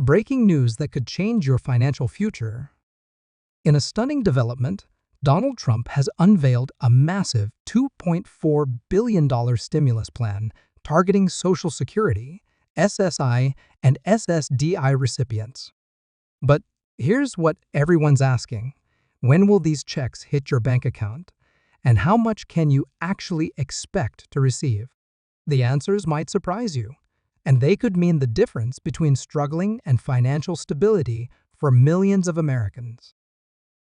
Breaking news that could change your financial future. In a stunning development, Donald Trump has unveiled a massive $2.4 billion stimulus plan targeting Social Security, SSI, and SSDI recipients. But here's what everyone's asking. When will these checks hit your bank account? And how much can you actually expect to receive? The answers might surprise you, and they could mean the difference between struggling and financial stability for millions of Americans.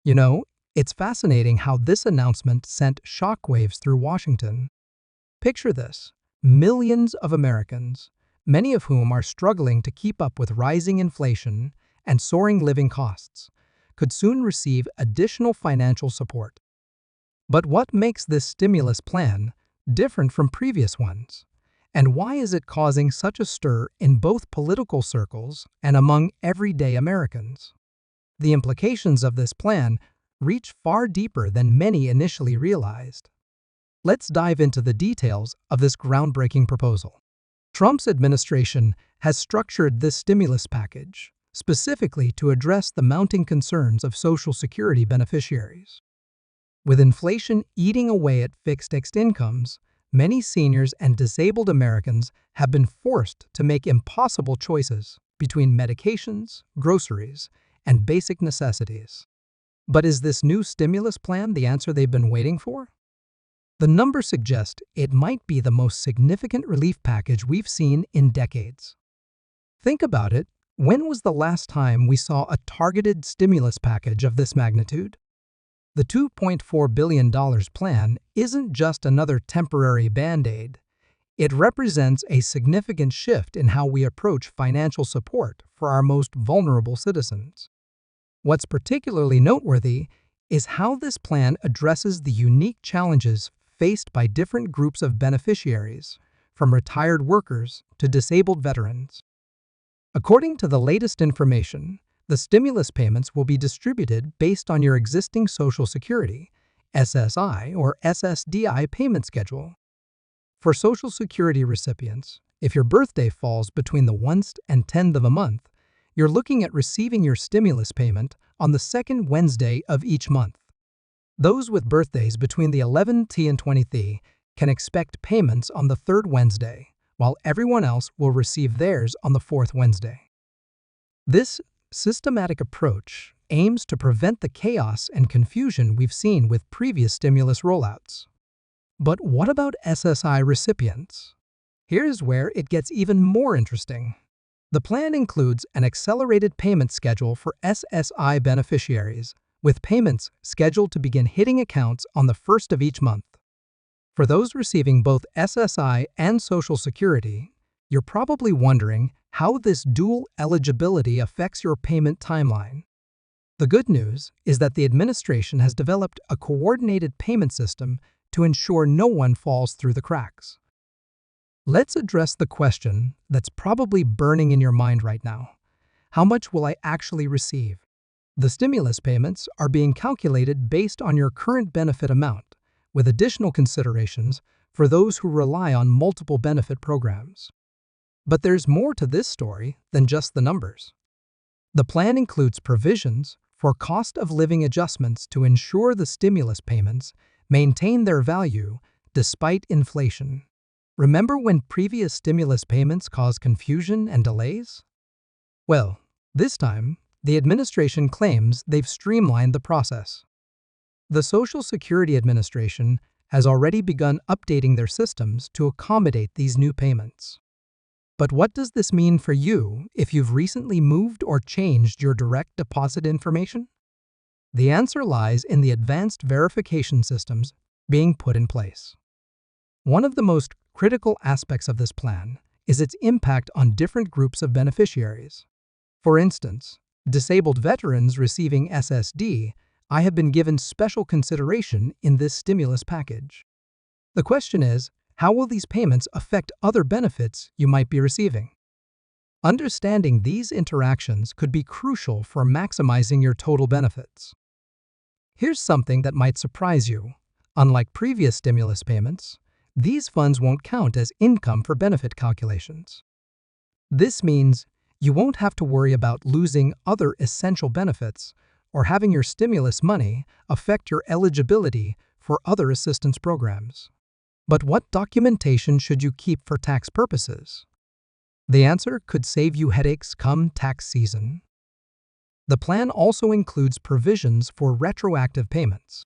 You know, it's fascinating how this announcement sent shockwaves through Washington. Picture this: millions of Americans, many of whom are struggling to keep up with rising inflation and soaring living costs, could soon receive additional financial support. But what makes this stimulus plan different from previous ones? And why is it causing such a stir in both political circles and among everyday Americans? The implications of this plan reach far deeper than many initially realized. Let's dive into the details of this groundbreaking proposal. Trump's administration has structured this stimulus package specifically to address the mounting concerns of Social Security beneficiaries. With inflation eating away at fixed incomes, many seniors and disabled Americans have been forced to make impossible choices between medications, groceries, and basic necessities. But is this new stimulus plan the answer they've been waiting for? The numbers suggest it might be the most significant relief package we've seen in decades. Think about it. When was the last time we saw a targeted stimulus package of this magnitude? The $2.4 billion plan isn't just another temporary Band-Aid. It represents a significant shift in how we approach financial support for our most vulnerable citizens. What's particularly noteworthy is how this plan addresses the unique challenges faced by different groups of beneficiaries, from retired workers to disabled veterans. According to the latest information, the stimulus payments will be distributed based on your existing Social Security, SSI, or SSDI payment schedule. For Social Security recipients, if your birthday falls between the 1st and 10th of a month, you're looking at receiving your stimulus payment on the second Wednesday of each month. Those with birthdays between the 11th and 20th can expect payments on the third Wednesday, while everyone else will receive theirs on the fourth Wednesday. This systematic approach aims to prevent the chaos and confusion we've seen with previous stimulus rollouts. But what about SSI recipients? Here's where it gets even more interesting. The plan includes an accelerated payment schedule for SSI beneficiaries, with payments scheduled to begin hitting accounts on the 1st of each month. For those receiving both SSI and Social Security, you're probably wondering how this dual eligibility affects your payment timeline. The good news is that the administration has developed a coordinated payment system to ensure no one falls through the cracks. Let's address the question that's probably burning in your mind right now. How much will I actually receive? The stimulus payments are being calculated based on your current benefit amount, with additional considerations for those who rely on multiple benefit programs. But there's more to this story than just the numbers. The plan includes provisions for cost of living adjustments to ensure the stimulus payments maintain their value despite inflation. Remember when previous stimulus payments caused confusion and delays? Well, this time, the administration claims they've streamlined the process. The Social Security Administration has already begun updating their systems to accommodate these new payments. But what does this mean for you if you've recently moved or changed your direct deposit information? The answer lies in the advanced verification systems being put in place. One of the most critical aspects of this plan is its impact on different groups of beneficiaries. For instance, disabled veterans receiving SSD have been given special consideration in this stimulus package. The question is, how will these payments affect other benefits you might be receiving? Understanding these interactions could be crucial for maximizing your total benefits. Here's something that might surprise you. Unlike previous stimulus payments, these funds won't count as income for benefit calculations. This means You won't have to worry about losing other essential benefits or having your stimulus money affect your eligibility for other assistance programs. But what documentation should you keep for tax purposes? The answer could save you headaches come tax season. The plan also includes provisions for retroactive payments.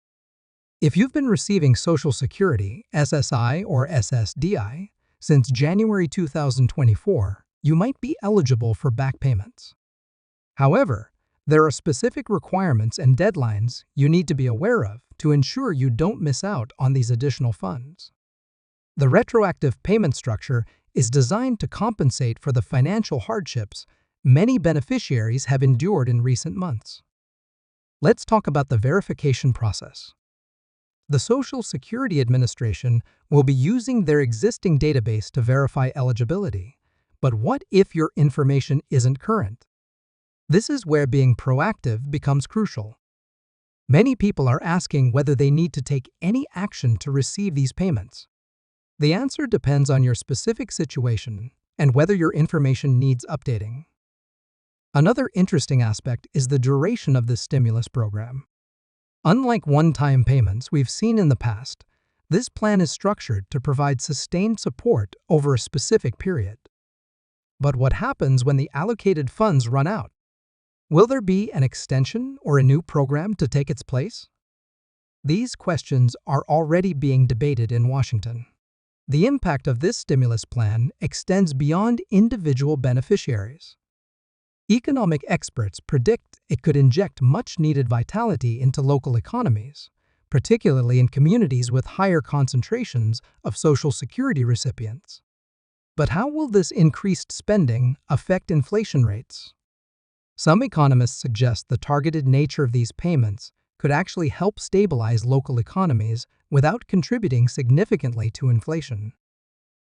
If you've been receiving Social Security, SSI or SSDI, since January 2024, you might be eligible for back payments. However, there are specific requirements and deadlines you need to be aware of to ensure you don't miss out on these additional funds. The retroactive payment structure is designed to compensate for the financial hardships many beneficiaries have endured in recent months. Let's talk about the verification process. The Social Security Administration will be using their existing database to verify eligibility. But what if your information isn't current? This is where being proactive becomes crucial. Many people are asking whether they need to take any action to receive these payments. The answer depends on your specific situation and whether your information needs updating. Another interesting aspect is the duration of this stimulus program. Unlike one-time payments we've seen in the past, this plan is structured to provide sustained support over a specific period. But what happens when the allocated funds run out? Will there be an extension or a new program to take its place? These questions are already being debated in Washington. The impact of this stimulus plan extends beyond individual beneficiaries. Economic experts predict it could inject much-needed vitality into local economies, particularly in communities with higher concentrations of Social Security recipients. But how will this increased spending affect inflation rates? Some economists suggest the targeted nature of these payments could actually help stabilize local economies without contributing significantly to inflation.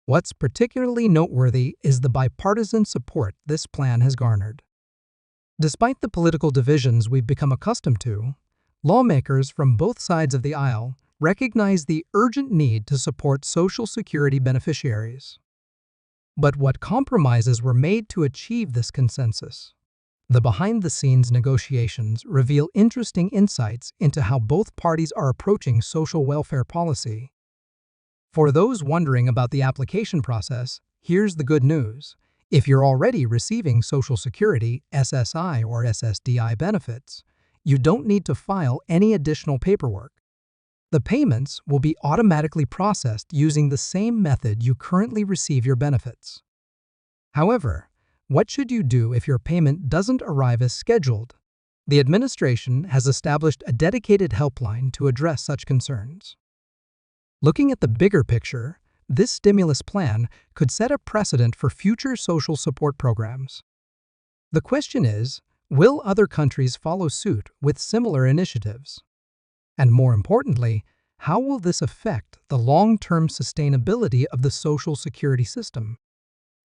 What's particularly noteworthy is the bipartisan support this plan has garnered. Despite the political divisions we've become accustomed to, lawmakers from both sides of the aisle recognize the urgent need to support Social Security beneficiaries. But what compromises were made to achieve this consensus? The behind-the-scenes negotiations reveal interesting insights into how both parties are approaching social welfare policy. For those wondering about the application process, here's the good news. If you're already receiving Social Security, SSI, or SSDI benefits, you don't need to file any additional paperwork. The payments will be automatically processed using the same method you currently receive your benefits. However, what should you do if your payment doesn't arrive as scheduled? The administration has established a dedicated helpline to address such concerns. Looking at the bigger picture, this stimulus plan could set a precedent for future social support programs. The question is, will other countries follow suit with similar initiatives? And more importantly, how will this affect the long-term sustainability of the Social Security system?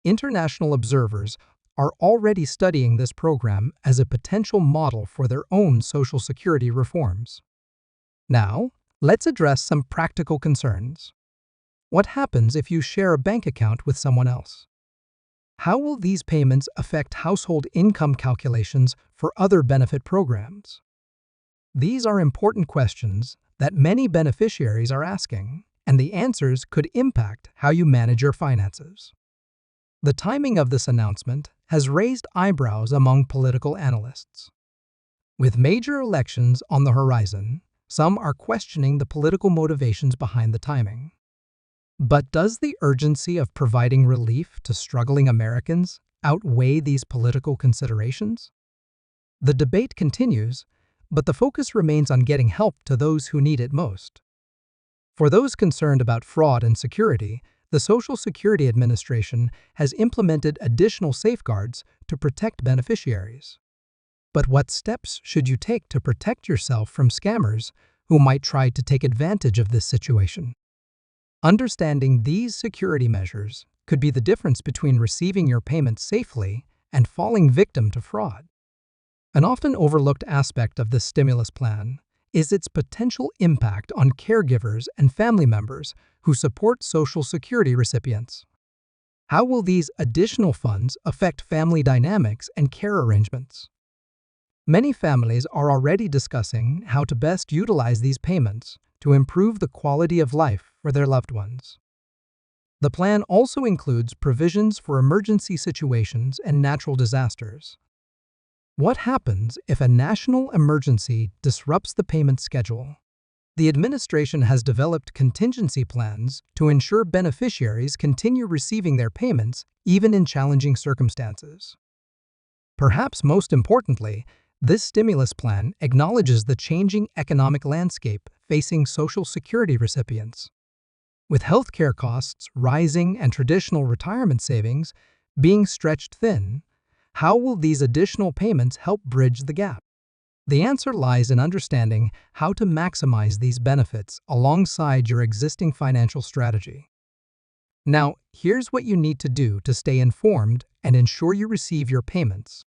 International observers are already studying this program as a potential model for their own Social Security reforms. Now, let's address some practical concerns. What happens if you share a bank account with someone else? How will these payments affect household income calculations for other benefit programs? These are important questions that many beneficiaries are asking, and the answers could impact how you manage your finances. The timing of this announcement has raised eyebrows among political analysts. With major elections on the horizon, some are questioning the political motivations behind the timing. But does the urgency of providing relief to struggling Americans outweigh these political considerations? The debate continues, but the focus remains on getting help to those who need it most. For those concerned about fraud and security, the Social Security Administration has implemented additional safeguards to protect beneficiaries. But what steps should you take to protect yourself from scammers who might try to take advantage of this situation? Understanding these security measures could be the difference between receiving your payment safely and falling victim to fraud. An often overlooked aspect of this stimulus plan is its potential impact on caregivers and family members who support Social Security recipients. How will these additional funds affect family dynamics and care arrangements? Many families are already discussing how to best utilize these payments to improve the quality of life for their loved ones. The plan also includes provisions for emergency situations and natural disasters. What happens if a national emergency disrupts the payment schedule? The administration has developed contingency plans to ensure beneficiaries continue receiving their payments even in challenging circumstances. Perhaps most importantly, this stimulus plan acknowledges the changing economic landscape facing Social Security recipients. With healthcare costs rising and traditional retirement savings being stretched thin, how will these additional payments help bridge the gap? The answer lies in understanding how to maximize these benefits alongside your existing financial strategy. Now, here's what you need to do to stay informed and ensure you receive your payments.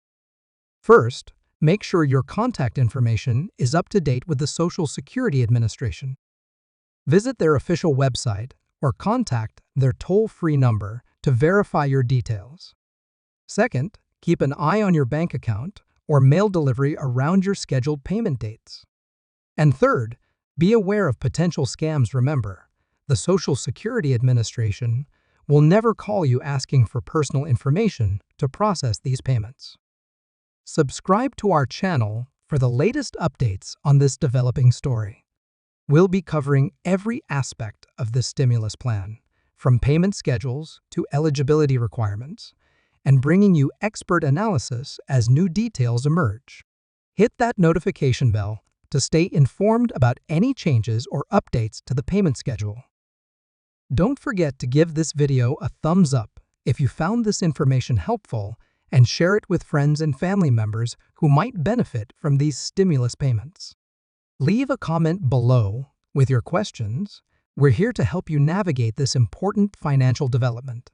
First, make sure your contact information is up to date with the Social Security Administration. Visit their official website or contact their toll-free number to verify your details. Second, keep an eye on your bank account or mail delivery around your scheduled payment dates. And third, be aware of potential scams. Remember, the Social Security Administration will never call you asking for personal information to process these payments. Subscribe to our channel for the latest updates on this developing story. We'll be covering every aspect of this stimulus plan, from payment schedules to eligibility requirements, and bringing you expert analysis as new details emerge. Hit that notification bell to stay informed about any changes or updates to the payment schedule. Don't forget to give this video a thumbs up if you found this information helpful and share it with friends and family members who might benefit from these stimulus payments. Leave a comment below with your questions. We're here to help you navigate this important financial development.